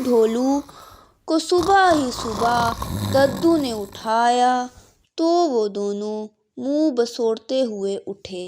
ڈھولو کو صبح ہی صبح ددو نے اٹھایا تو وہ دونوں منہ بسوڑتے ہوئے اٹھے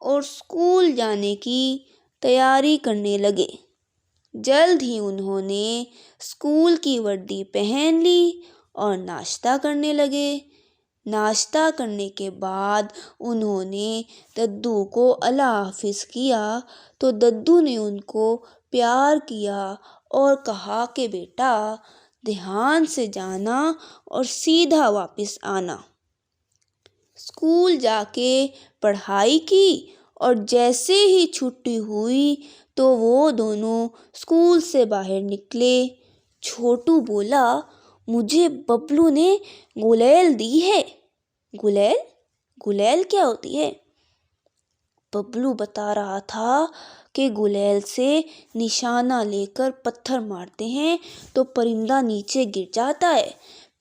اور اسکول جانے کی تیاری کرنے لگے۔ جلد ہی انہوں نے اسکول کی وردی پہن لی اور ناشتہ کرنے لگے۔ ناشتہ کرنے کے بعد انہوں نے ددو کو اللہ حافظ کیا تو ددو نے ان کو پیار کیا اور کہا کہ بیٹا دھیان سے جانا اور سیدھا واپس آنا۔ اسکول جا کے پڑھائی کی اور جیسے ہی چھٹی ہوئی تو وہ دونوں اسکول سے باہر نکلے۔ چھوٹو بولا مجھے ببلو نے گلیل دی ہے۔ گلیل؟ گلیل کیا ہوتی ہے؟ ببلو بتا رہا تھا کہ گلیل سے نشانہ لے کر پتھر مارتے ہیں تو پرندہ نیچے گر جاتا ہے،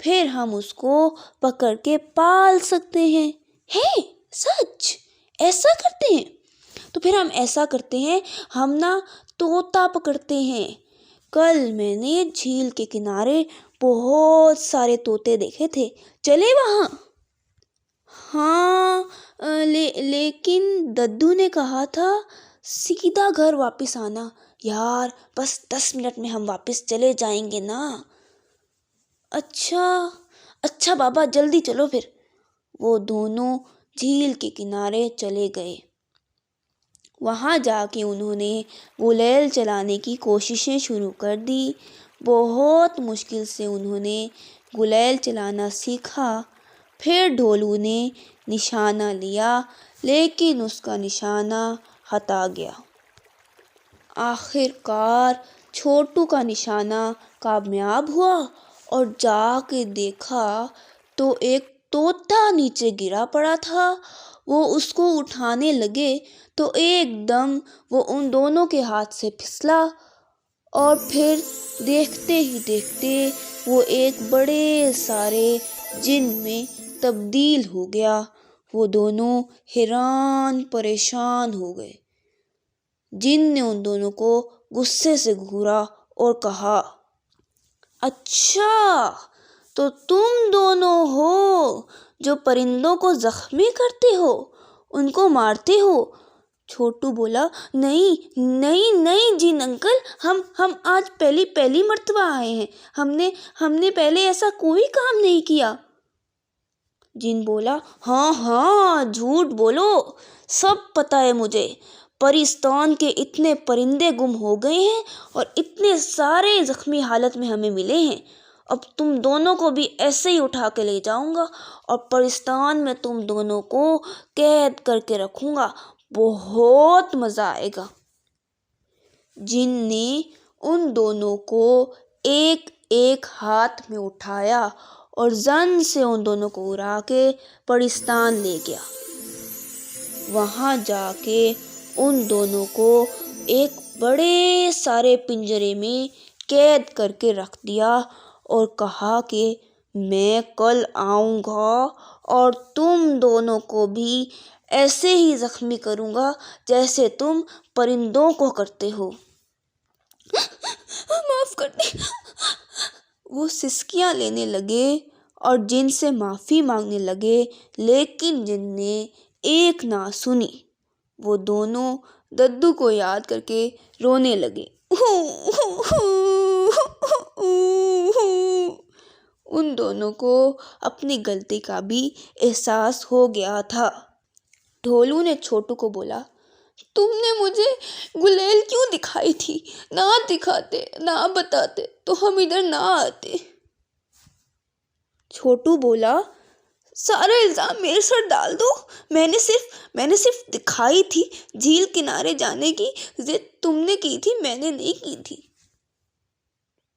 پھر ہم اس کو پکڑ کے پال سکتے ہیں۔ ہے سچ؟ ایسا کرتے ہیں؟ تو پھر ہم ایسا کرتے ہیں، ہم نا طوطا پکڑتے ہیں۔ کل میں نے جھیل کے کنارے بہت سارے طوطے دیکھے تھے، چلے وہاں؟ ہاں لیکن ددو نے کہا تھا سیدھا گھر واپس آنا۔ یار بس 10 منٹ میں ہم واپس چلے جائیں گے نا۔ اچھا بابا جلدی چلو پھر۔ وہ دونوں جھیل کے کنارے چلے گئے۔ وہاں جا کے انہوں نے گلیل چلانے کی کوششیں شروع کر دی۔ بہت مشکل سے انہوں نے گلیل چلانا سیکھا۔ پھر ڈھولو نے نشانہ لیا لیکن اس کا نشانہ ہٹا گیا۔ آخر کار چھوٹو کا نشانہ کامیاب ہوا اور جا کے دیکھا تو ایک طوطا نیچے گرا پڑا تھا۔ وہ اس کو اٹھانے لگے تو ایک دم وہ ان دونوں کے ہاتھ سے پھسلا اور پھر دیکھتے ہی دیکھتے وہ ایک بڑے سارے جن میں تبدیل ہو گیا۔ وہ دونوں حیران پریشان ہو گئے۔ جن نے ان دونوں کو غصے سے گھورا اور کہا اچھا تو تم دونوں ہو جو پرندوں کو زخمی کرتے ہو، ان کو مارتے ہو۔ چھوٹو بولا نہیں جن انکل، ہم آج پہلی مرتبہ آئے ہیں، ہم نے پہلے ایسا کوئی کام نہیں کیا۔ جن بولا ہاں جھوٹ بولو، سب پتہ ہے مجھے۔ پرستان کے اتنے پرندے گم ہو گئے ہیں اور اتنے سارے زخمی حالت میں ہمیں ملے ہیں۔ اب تم دونوں کو بھی ایسے ہی اٹھا کے لے جاؤں گا اور پرستان میں تم دونوں کو قید کر کے رکھوں گا، بہت مزہ آئے گا۔ جن نے ان دونوں کو ایک ایک ہاتھ میں اٹھایا اور زن سے ان دونوں کو اڑا کے پرستان لے گیا۔ وہاں جا کے ان دونوں کو ایک بڑے سارے پنجرے میں قید کر کے رکھ دیا اور کہا کہ میں کل آؤں گا اور تم دونوں کو بھی ایسے ہی زخمی کروں گا جیسے تم پرندوں کو کرتے ہو۔ معاف کر دیں۔ وہ سسکیاں لینے لگے اور جن سے معافی مانگنے لگے لیکن جن نے ایک نہ سنی۔ وہ دونوں ددو کو یاد کر کے رونے لگے۔ ان دونوں کو اپنی غلطی کا بھی احساس ہو گیا تھا۔ ڈھولو نے چھوٹو کو بولا تم نے مجھے گلیل کیوں دکھائی تھی؟ نہ دکھاتے، نہ بتاتے تو ہم ادھر نہ آتے۔ چھوٹو بولا سارا الزام میرے سر ڈال دو، میں نے صرف دکھائی تھی، جھیل کنارے جانے کی ضد تم نے کی تھی، میں نے نہیں کی تھی۔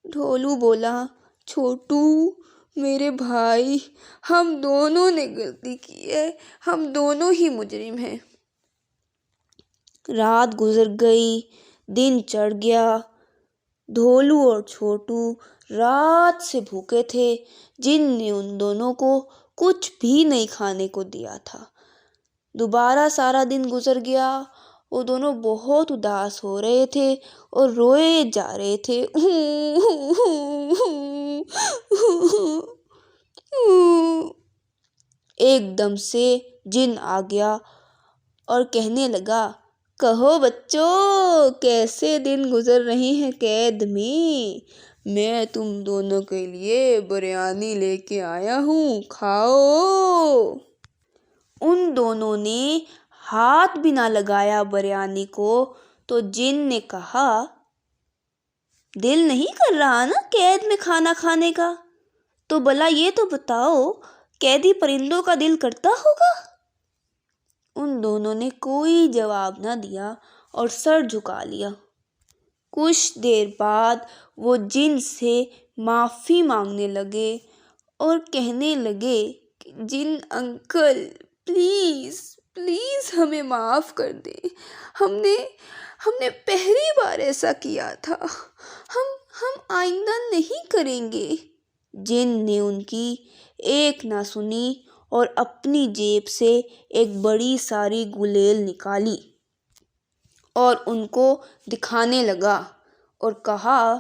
ڈھولو بولا چھوٹو میرے بھائی، ہم دونوں نے غلطی کی ہے، ہم دونوں ہی مجرم ہیں۔ رات گزر گئی، دن چڑھ گیا۔ ڈھولو اور چھوٹو رات سے بھوکے تھے۔ جن نے ان دونوں کو کچھ بھی نہیں کھانے کو دیا تھا۔ دوبارہ سارا دن گزر گیا۔ وہ دونوں بہت اداس ہو رہے تھے اور روئے جا رہے تھے۔ ایک دم سے جن آ گیا اور کہنے لگا، کہو بچوں، کیسے دن گزر رہے ہیں قید میں تم دونوں کے لیے بریانی لے کے آیا ہوں، کھاؤ۔ ان دونوں نے ہاتھ بھی نہ لگایا بریانی کو تو جن نے کہا، دل نہیں کر رہا نا قید میں کھانا کھانے کا؟ تو بھلا یہ تو بتاؤ، قیدی پرندوں کا دل کرتا ہوگا؟ ان دونوں نے کوئی جواب نہ دیا اور سر جھکا لیا۔ کچھ دیر بعد وہ جن سے معافی مانگنے لگے اور کہنے لگے کہ جن انکل، پلیز پلیز ہمیں معاف کر دیں، ہم نے پہلی بار ایسا کیا تھا، ہم آئندہ نہیں کریں گے۔ جن نے ان کی ایک نہ سنی اور اپنی جیب سے ایک بڑی ساری گلیل نکالی اور ان کو دکھانے لگا اور کہا،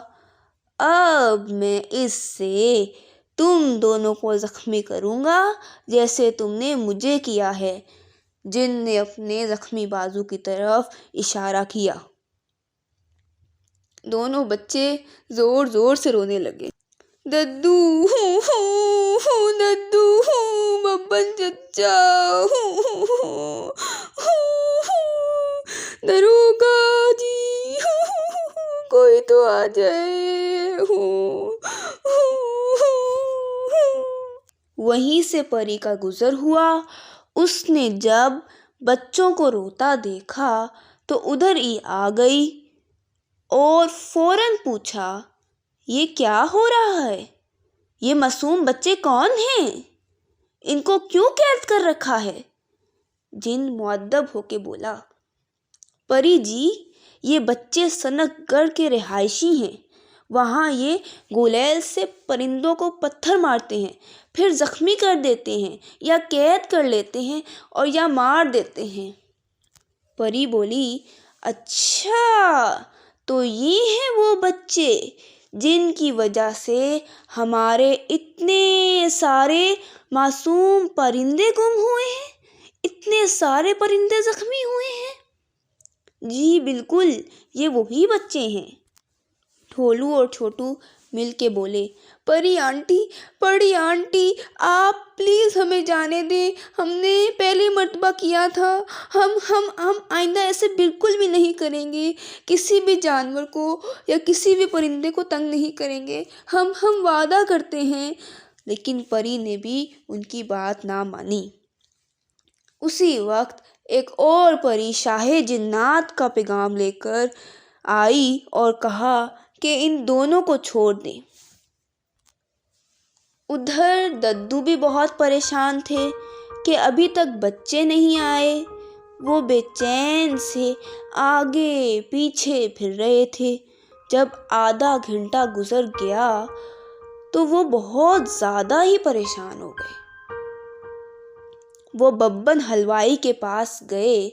اب میں اس سے تم دونوں کو زخمی کروں گا جیسے تم نے مجھے کیا ہے۔ جن نے اپنے زخمی بازو کی طرف اشارہ کیا۔ دونوں بچے زور زور سے رونے لگے۔ ددو، ددو، ببن چچا، دروگا جی، کوئی تو آ جائے۔ وہیں سے پری کا گزر ہوا۔ اس نے جب بچوں کو روتا دیکھا تو ادھر ہی آ گئی اور فوراً پوچھا، یہ کیا ہو رہا ہے؟ یہ معصوم بچے کون ہیں؟ ان کو کیوں قید کر رکھا ہے؟ جن مؤدب ہو کے بولا، پری جی، یہ بچے سنک گڑھ کے رہائشی ہیں۔ وہاں یہ گلیل سے پرندوں کو پتھر مارتے ہیں، پھر زخمی کر دیتے ہیں، یا قید کر لیتے ہیں اور یا مار دیتے ہیں۔ پری بولی، اچھا، تو یہ ہیں وہ بچے جن کی وجہ سے ہمارے اتنے سارے معصوم پرندے گم ہوئے ہیں، اتنے سارے پرندے زخمی ہوئے ہیں؟ جی بالکل، یہ وہی بچے ہیں۔ ڈھولو اور چھوٹو مل کے بولے، پری آنٹی، بڑی آنٹی، آپ پلیز ہمیں جانے دیں، ہم نے پہلی مرتبہ کیا تھا، ہم آئندہ ایسے بالکل بھی نہیں کریں گے، کسی بھی جانور کو یا کسی بھی پرندے کو تنگ نہیں کریں گے، ہم وعدہ کرتے ہیں۔ لیکن پری نے بھی ان کی بات نہ مانی۔ اسی وقت ایک اور پری شاہ جنات کا پیغام لے کر آئی اور کہا کہ ان دونوں کو چھوڑ دیں۔ ادھر ددو بھی بہت پریشان تھے کہ ابھی تک بچے نہیں آئے۔ وہ بے چین سے آگے پیچھے پھر رہے تھے۔ جب آدھا گھنٹہ گزر گیا تو وہ بہت زیادہ ہی پریشان ہو گئے۔ وہ ببن حلوائی کے پاس گئے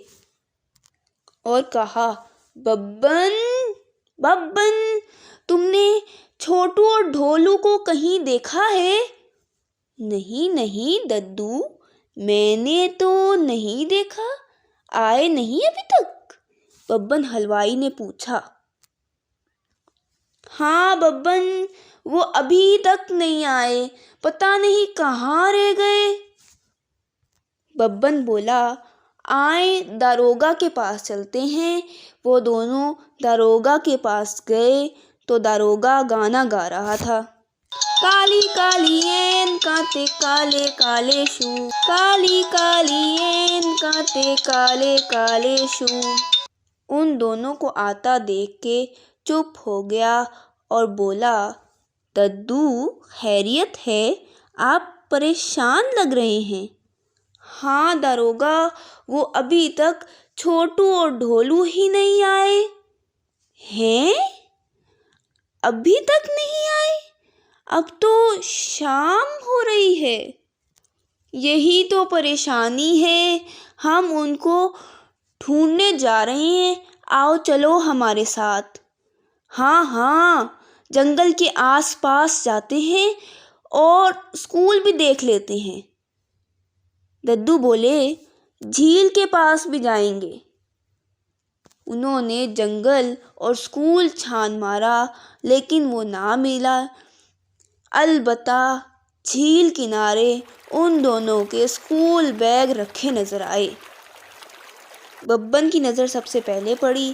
اور کہا، ببن، تم نے چھوٹو اور ڈھولو کو کہیں دیکھا ہے؟ نہیں ددو، میں نے تو نہیں دیکھا، آئے نہیں ابھی تک؟ ببن حلوائی نے پوچھا۔ ہاں ببن، وہ ابھی تک نہیں آئے، پتہ نہیں کہاں رہ گئے۔ ببن بولا، آئیں داروغہ کے پاس چلتے ہیں۔ وہ دونوں داروغہ کے پاس گئے تو داروغہ گانا گا رہا تھا، کالی کالی این کانٹے کالے کالے شو، کالی کالی این کانٹے کالے کالے شو۔ ان دونوں کو آتا دیکھ کے چپ ہو گیا اور بولا، ددو، خیریت ہے؟ آپ پریشان لگ رہے ہیں۔ ہاں داروغہ، وہ ابھی تک چھوٹو اور ڈھولو ہی نہیں آئے ہیں۔ ابھی تک نہیں آئے؟ اب تو شام ہو رہی ہے۔ یہی تو پریشانی ہے، ہم ان کو ڈھونڈنے جا رہے ہیں، آؤ چلو ہمارے ساتھ۔ ہاں ہاں، جنگل کے آس پاس جاتے ہیں اور اسکول بھی دیکھ لیتے ہیں۔ ددو بولے، جھیل کے پاس بھی جائیں گے۔ انہوں نے جنگل اور اسکول چھان مارا لیکن وہ نہ ملا۔ البتہ جھیل کنارے ان دونوں کے اسکول بیگ رکھے نظر آئے۔ ببن کی نظر سب سے پہلے پڑی۔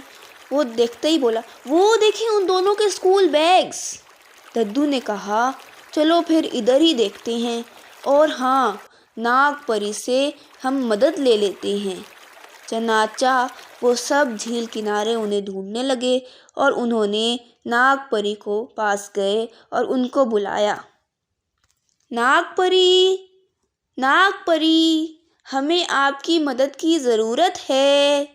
وہ دیکھتے ہی بولا، وہ دیکھیں ان دونوں کے اسکول بیگز۔ ددو نے کہا، چلو پھر ادھر ہی دیکھتے ہیں، اور ہاں، ناگ پری سے ہم مدد لے لیتے ہیں۔ چنانچہ وہ سب جھیل کنارے انہیں ڈھونڈنے لگے اور انہوں نے ناگ پری کو پاس گئے اور ان کو بلایا، ناگ پری، ناگ پری، ہمیں آپ کی مدد کی ضرورت ہے۔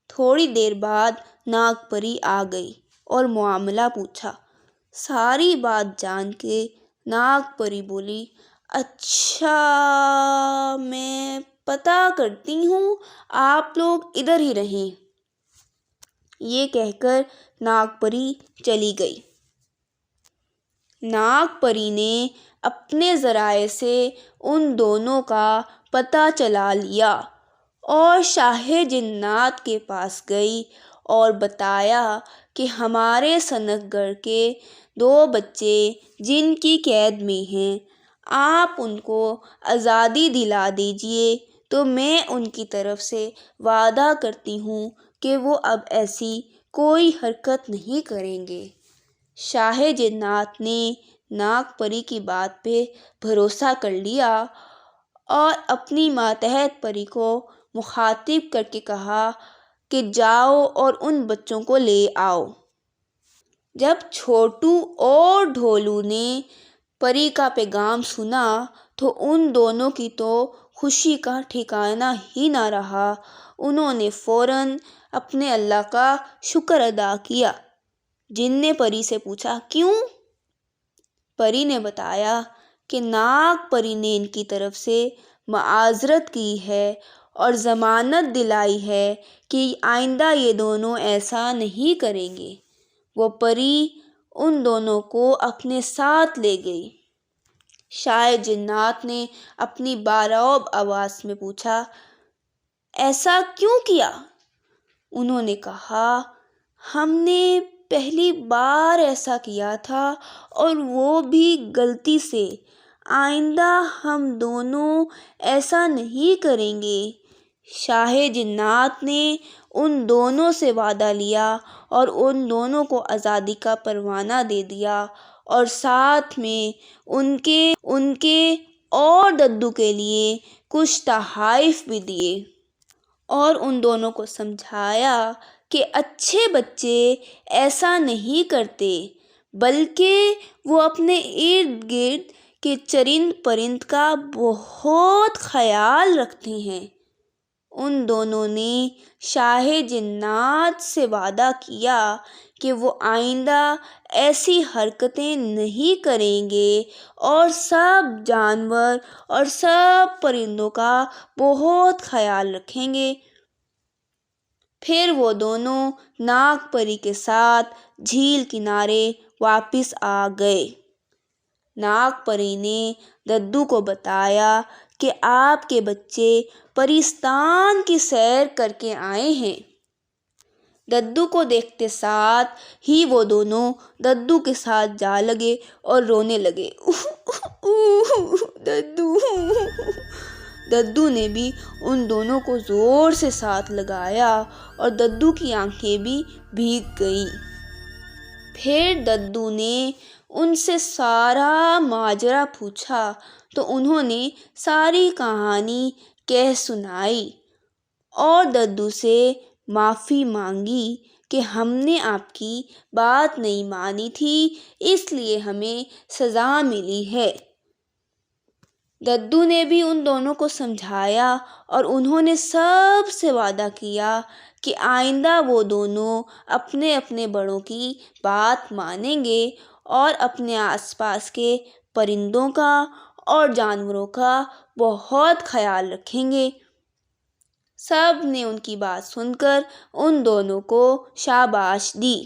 تھوڑی دیر بعد ناگ پری آ گئی اور معاملہ پوچھا۔ ساری بات جان کے ناگ پری بولی، اچھا، میں پتہ کرتی ہوں، آپ لوگ ادھر ہی رہیں۔ یہ کہہ کر ناگ پری چلی گئی۔ ناگ پری نے اپنے ذرائع سے ان دونوں کا پتہ چلا لیا اور شاہ جنات کے پاس گئی اور بتایا کہ ہمارے سنگ گڑھ کے 2 بچے جن کی قید میں ہیں، آپ ان کو آزادی دلا دیجیے تو میں ان کی طرف سے وعدہ کرتی ہوں کہ وہ اب ایسی کوئی حرکت نہیں کریں گے۔ شاہ جنات نے ناگ پری کی بات پہ بھروسہ کر لیا اور اپنی ماتحت پری کو مخاطب کر کے کہا کہ جاؤ اور ان بچوں کو لے آؤ۔ جب چھوٹو اور ڈھولو نے پری کا پیغام سنا تو ان دونوں کی تو خوشی کا ٹھکانہ ہی نہ رہا۔ انہوں نے فوراً اپنے اللہ کا شکر ادا کیا۔ جن نے پری سے پوچھا، کیوں؟ پری نے بتایا کہ ناگ پری نے ان کی طرف سے معذرت کی ہے اور ضمانت دلائی ہے کہ آئندہ یہ دونوں ایسا نہیں کریں گے۔ وہ پری ان دونوں کو اپنے ساتھ لے گئی۔ شاہ جنات نے اپنی بارعب آواز میں پوچھا، ایسا کیوں کیا؟ انہوں نے کہا، ہم نے پہلی بار ایسا کیا تھا اور وہ بھی غلطی سے، آئندہ ہم دونوں ایسا نہیں کریں گے۔ شاہ جنات نے ان دونوں سے وعدہ لیا اور ان دونوں کو آزادی کا پروانہ دے دیا اور ساتھ میں ان کے اور ددو کے لیے کچھ تحائف بھی دیے اور ان دونوں کو سمجھایا کہ اچھے بچے ایسا نہیں کرتے بلکہ وہ اپنے ارد گرد کے چرند پرند کا بہت خیال رکھتے ہیں۔ ان دونوں نے شاہ جنات سے وعدہ کیا کہ وہ آئندہ ایسی حرکتیں نہیں کریں گے اور سب جانور اور سب پرندوں کا بہت خیال رکھیں گے۔ پھر وہ دونوں ناگ پری کے ساتھ جھیل کنارے واپس آ گئے۔ ناگ پری نے ددو کو بتایا کہ آپ کے بچے پریستان کی سیر کر کے آئے ہیں۔ ددو کو دیکھتے ساتھ ہی وہ دونوں ددو کے ساتھ جا لگے اور رونے لگے، ددو۔ ددو نے بھی ان دونوں کو زور سے ساتھ لگایا اور ددو کی آنکھیں بھی بھیگ گئیں۔ پھر ددو نے ان سے سارا ماجرا پوچھا تو انہوں نے ساری کہانی کہہ سنائی اور ددو سے معافی مانگی کہ ہم نے آپ کی بات نہیں مانی تھی، اس لیے ہمیں سزا ملی ہے۔ ددو نے بھی ان دونوں کو سمجھایا اور انہوں نے سب سے وعدہ کیا کہ آئندہ وہ دونوں اپنے اپنے بڑوں کی بات مانیں گے اور اپنے آس پاس کے پرندوں کا اور جانوروں کا بہت خیال رکھیں گے۔ سب نے ان کی بات سن کر ان دونوں کو شاباش دی۔